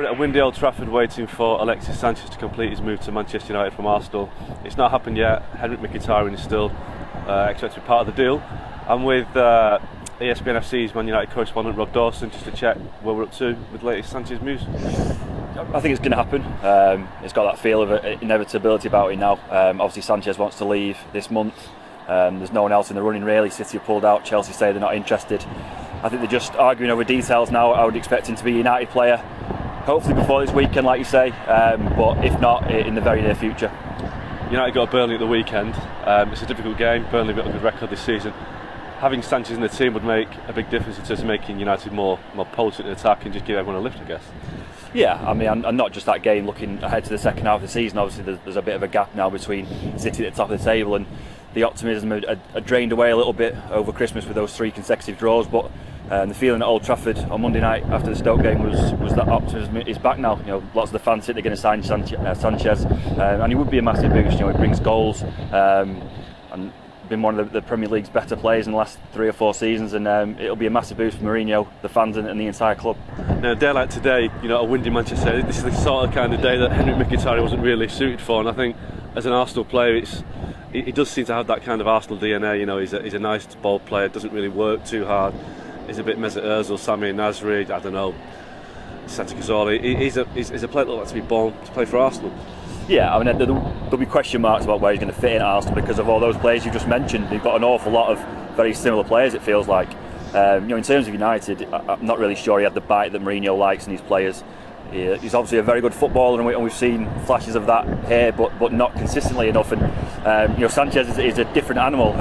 a windy Old Trafford waiting for Alexis Sanchez to complete his move to Manchester United from Arsenal. It's not happened yet. Henrik Mkhitaryan is still expected to be part of the deal. I'm with ESPN FC's Man United correspondent Rob Dawson just to check where we're up to with the latest Sanchez moves. I think it's going to happen. It's got that feel of inevitability about it now. Obviously Sanchez wants to leave this month. There's no one else in the running really. City have pulled out, Chelsea say they're not interested. I think they're just arguing over details now. I would expect him to be a United player, hopefully before this weekend like you say, but if not, in the very near future. United got Burnley at the weekend. It's a difficult game. Burnley have got a good record this season. Having Sanchez in the team would make a big difference in terms of making United more potent in attack and just give everyone a lift, I guess. Yeah, I mean, and not just that game, looking ahead to the second half of the season, obviously there's a bit of a gap now between City at the top of the table, and the optimism had drained away a little bit over Christmas with those 3 consecutive draws, but the feeling at Old Trafford on Monday night after the Stoke game was that optimism is back now. You know, lots of the fans think they're going to sign Sanchez, and he would be a massive boost. You know, he brings goals, and been one of the Premier League's better players in the last 3 or 4 seasons, and it'll be a massive boost for Mourinho, the fans and the entire club. Now, a day like today, you know, a windy Manchester, this is the sort of kind of day that Henrik Mkhitaryan wasn't really suited for, and I think as an Arsenal player, he does seem to have that kind of Arsenal DNA. You know, he's a nice ball player, doesn't really work too hard. He's a bit Mesut Ozil, Sami Nasri, I don't know, Santi Cazorla. He's a player that looks like to be born to play for Arsenal. Yeah, I mean, there'll be question marks about where he's going to fit in at Arsenal because of all those players you just mentioned. They've got an awful lot of very similar players, it feels like. You know, in terms of United, I'm not really sure he had the bite that Mourinho likes in his players. He's obviously a very good footballer, and we've seen flashes of that here, but not consistently enough. And you know, Sanchez is a different animal.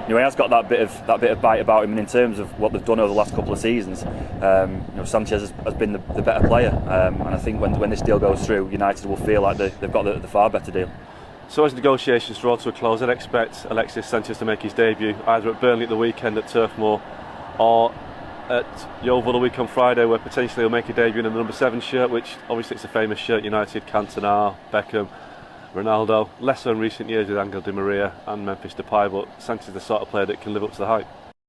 You know, he has got that bit of bite about him, and in terms of what they've done over the last couple of seasons, you know, Sanchez has been the better player. And I think when this deal goes through, United will feel like they've got the far better deal. So as negotiations draw to a close, I'd expect Alexis Sanchez to make his debut either at Burnley at the weekend at Turf Moor, or at Yeovil the week on Friday, where potentially he'll make a debut in the number 7 shirt, which obviously it's a famous shirt. United, Cantona, Beckham, Ronaldo. Less so in recent years with Angel Di Maria and Memphis Depay, but Sanchez is the sort of player that can live up to the hype.